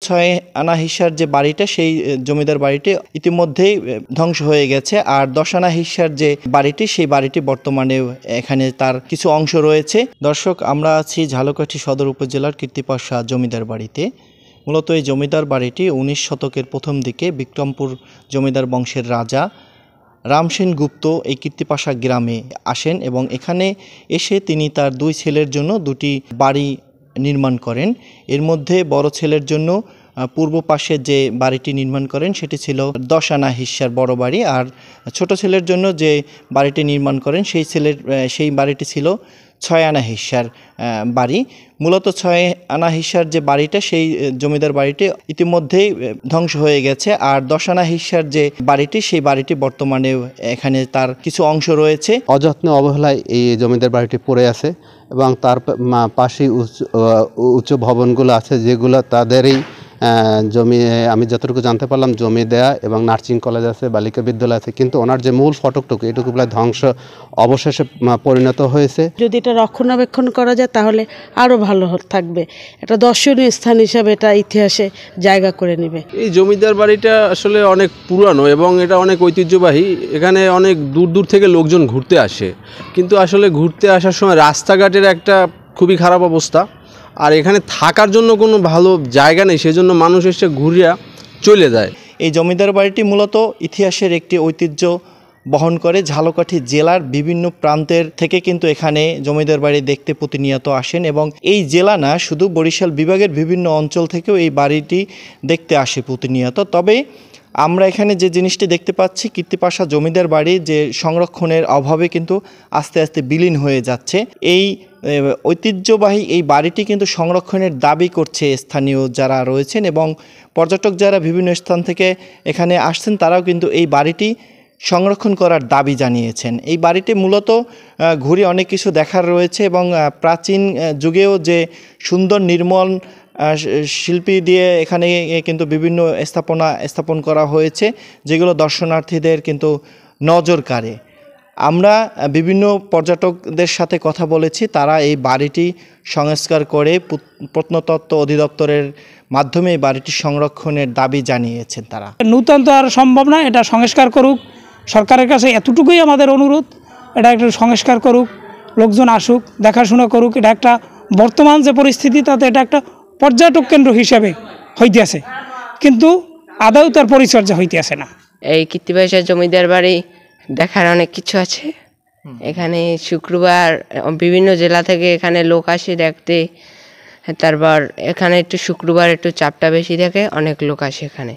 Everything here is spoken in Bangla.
ছয় আনা হিস্যার যে বাড়িটা সেই জমিদার বাড়িটি ইতিমধ্যেই ধ্বংস হয়ে গেছে, আর 10 আনা হিস্যার যে বাড়িটি সেই বাড়িটি বর্তমানে এখানে তার কিছু অংশ রয়েছে। দর্শক, আমরা আছি ঝালকাঠি সদর উপজেলার কীর্তিপাশা জমিদার বাড়িতে। মূলত এই জমিদার বাড়িটি 19 শতকের প্রথম দিকে বিক্রমপুর জমিদার বংশের রাজা রামসেন গুপ্ত এই কীর্তিপাশা গ্রামে আসেন এবং এখানে এসে তিনি তার 2 ছেলের জন্য 2টি বাড়ি নির্মাণ করেন। এর মধ্যে বড় ছেলের জন্য পূর্ব পাশে যে বাড়িটি নির্মাণ করেন সেটি ছিল 10 আনা হিস্যার বড় বাড়ি, আর ছোট ছেলের জন্য যে বাড়িটি নির্মাণ করেন সেই বাড়িটি ছিল 6 আনা হিস্যার বাড়ি। মূলত 6 আনা হিস্যার যে বাড়িটা সেই জমিদার বাড়িটি ইতিমধ্যেই ধ্বংস হয়ে গেছে, আর 10 আনা হিস্যার যে বাড়িটি সেই বাড়িটি বর্তমানে এখানে তার কিছু অংশ রয়েছে। অযত্নে অবহেলায় এই জমিদার বাড়িটি পড়ে আছে এবং তার পাশেই উচ্চ ভবনগুলো আছে যেগুলো তাদেরই জমি। আমি যতটুকু জানতে পারলাম জমি দেয়া এবং নার্সিং কলেজ আছে, বালিকা বিদ্যালয় আছে, কিন্তু ওনার যে মূল ফটকটুকু এটুকু প্রায় ধ্বংস অবশেষে পরিণত হয়েছে। যদি এটা রক্ষণাবেক্ষণ করা যায় তাহলে আরও ভালো থাকবে, এটা দর্শনীয় স্থান হিসাবে এটা ইতিহাসে জায়গা করে নেবে। এই জমিদার বাড়িটা আসলে অনেক পুরানো এবং এটা অনেক ঐতিহ্যবাহী। এখানে অনেক দূর দূর থেকে লোকজন ঘুরতে আসে, কিন্তু আসলে ঘুরতে আসার সময় রাস্তাঘাটের একটা খুবই খারাপ অবস্থা, আর এখানে থাকার জন্য কোনো ভালো জায়গা নেই, সেজন্য মানুষ এসে ঘুরিয়া চলে যায়। এই জমিদার বাড়িটি মূলত ইতিহাসের একটি ঐতিহ্য বহন করে। ঝালকাঠি জেলার বিভিন্ন প্রান্তের থেকে কিন্তু এখানে জমিদার বাড়ি দেখতে প্রতিনিয়ত আসেন, এবং এই জেলা না শুধু বরিশাল বিভাগের বিভিন্ন অঞ্চল থেকেও এই বাড়িটি দেখতে আসে প্রতিনিয়ত। তবে আমরা এখানে যে জিনিসটি দেখতে পাচ্ছি, কীর্তিপাশা জমিদার বাড়ি যে সংরক্ষণের অভাবে কিন্তু আস্তে আস্তে বিলীন হয়ে যাচ্ছে। এই ঐতিহ্যবাহী এই বাড়িটি কিন্তু সংরক্ষণের দাবি করছে স্থানীয় যারা রয়েছেন, এবং পর্যটক যারা বিভিন্ন স্থান থেকে এখানে আসছেন তারাও কিন্তু এই বাড়িটি সংরক্ষণ করার দাবি জানিয়েছেন। এই বাড়িটি মূলত ঘুরে অনেক কিছু দেখার রয়েছে, এবং প্রাচীন যুগেও যে সুন্দর নির্মল শিল্পী দিয়ে এখানে কিন্তু বিভিন্ন স্থাপন করা হয়েছে যেগুলো দর্শনার্থীদের কিন্তু নজর কাড়ে। আমরা বিভিন্ন পর্যটকদের সাথে কথা বলেছি, তারা এই বাড়িটি সংস্কার করে প্রত্নতত্ত্ব অধিদপ্তরের মাধ্যমে এই বাড়িটি সংরক্ষণের দাবি জানিয়েছেন তারা। নূতন তো আর সম্ভব না, এটা সংস্কার করুক সরকারের কাছে, এতটুকুই আমাদের অনুরোধ। এটা একটু সংস্কার করুক, লোকজন আসুক, দেখাশোনা করুক। এটা একটা বর্তমান যে পরিস্থিতি তাতে এটা একটা পর্যটক কেন্দ্র হিসাবে হইতে আছে, কিন্তু আদৌ তার পরিচর্যা হইতে আছে না। এই কীর্তিপাশা জমিদার বাড়ি দেখার অনেক কিছু আছে। এখানে শুক্রবার বিভিন্ন জেলা থেকে এখানে লোক আসে দেখতে। তারপর এখানে একটু শুক্রবার একটু চাপটা বেশি থাকে, অনেক লোক আসে এখানে।